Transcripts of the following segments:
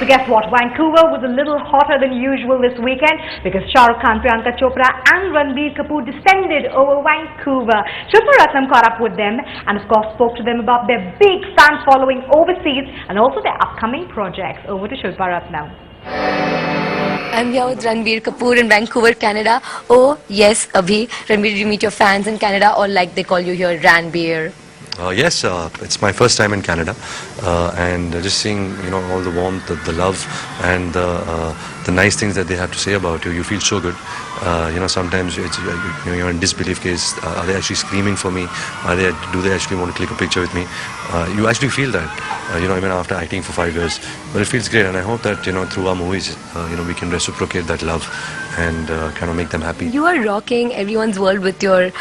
So guess what? Vancouver was a little hotter than usual this weekend because Shah Rukh Khan, Priyanka Chopra and Ranbir Kapoor descended over Vancouver. Shilpa Ratnam caught up with them and of course spoke to them about their big fan following overseas and also their upcoming projects. Over to Shilpa Ratnam. I'm here with Ranbir Kapoor in Vancouver, Canada. Oh yes, Abhi. Ranbir, did you meet your fans in Canada, or like they call you here, Ranbir? Yes, it's my first time in Canada, and just seeing all the warmth, the love, and the nice things that they have to say about you. You feel so good. Sometimes it's, you're in disbelief case. Are they actually screaming for me? Do they actually want to click a picture with me? You actually feel that, even after acting for 5 years. But it feels great, and I hope that through our movies, we can reciprocate that love and kind of make them happy. You are rocking everyone's world with your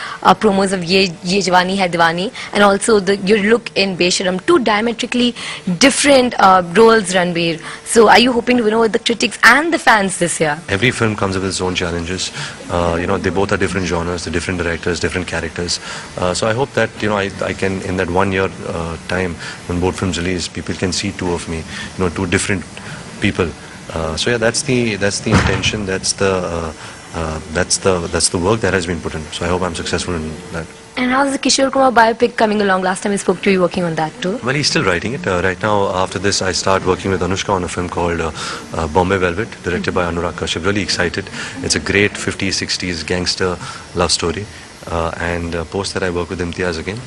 promos of Ye Jawani Hai Diwani, and also your look in Besharam. Two diametrically different roles, Ranbir. So are you hoping to win over the critics and the fans this year? Every film comes with its own challenges. They both are different genres, the different directors, different characters. So I hope that I can, in that 1 year time when both films release, people can see two of me, two different people. So yeah, that's the intention. That's the work that has been put in. So I hope I'm successful in that. And how's the Kishore Kumar biopic coming along? Last time I spoke to you, working on that too. Well, he's still writing it. Right now, after this, I start working with Anushka on a film called Bombay Velvet, directed by Anurag Kashyap. Really excited. It's a great 50s, 60s gangster love story. And post that, I work with Imtiaz again,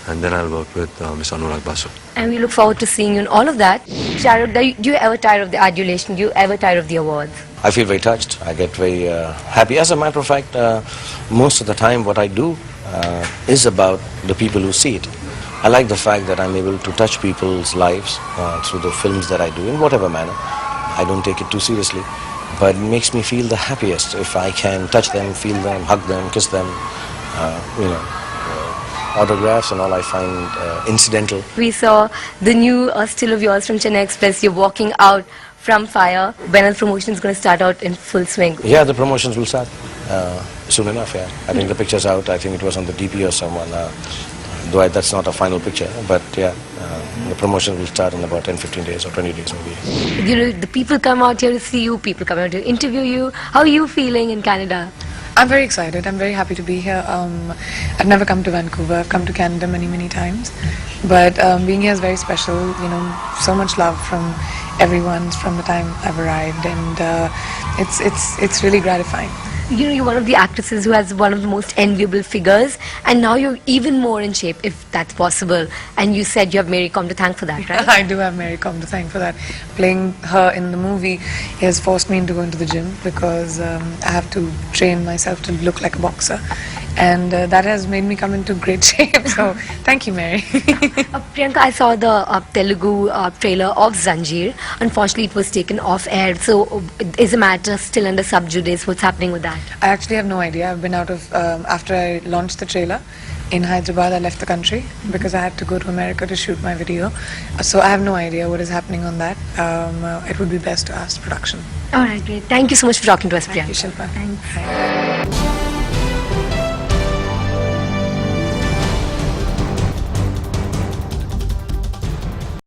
and then I'll work with Miss Anurag Basu. And we look forward to seeing you in all of that. Shahrukh, do you ever tire of the adulation? Do you ever tire of the awards? I feel very touched. I get very happy. As a matter of fact, most of the time what I do is about the people who see it. I like the fact that I'm able to touch people's lives through the films that I do in whatever manner. I don't take it too seriously, but it makes me feel the happiest if I can touch them, feel them, hug them, kiss them, autographs and all I find incidental. We saw the new still of yours from Chennai Express. You're walking out from Fire. When are the promotions going to start out in full swing? Yeah, the promotions will start soon enough, yeah. I think the picture's out. I think it was on the DP or someone, though that's not a final picture, but yeah, the promotion will start in about 10-15 days or 20 days maybe. The people come out here to see you, people come out to interview you. How are you feeling in Canada? I'm very excited. I'm very happy to be here. I've never come to Vancouver. I've come to Canada many times, but being here is very special. So much love from everyone from the time I've arrived, and it's really gratifying. You're one of the actresses who has one of the most enviable figures, and now you're even more in shape, if that's possible. And you said you have Mary Kom to thank for that, right? I do have Mary Kom to thank for that. Playing her in the movie has forced me into going to the gym because I have to train myself to look like a boxer, and that has made me come into great shape. So thank you, Mary. Priyanka, I saw the Telugu trailer of Zanjeer. Unfortunately, it was taken off air. So is the matter still under sub judice? What's happening with that? I actually have no idea. I've been out of, after I launched the trailer in Hyderabad, I left the country because I had to go to America to shoot my video. So I have no idea what is happening on that. It would be best to ask production. Alright, great. Thank you so much for talking to us, Priyanka. Thank you, Shilpa. Thanks.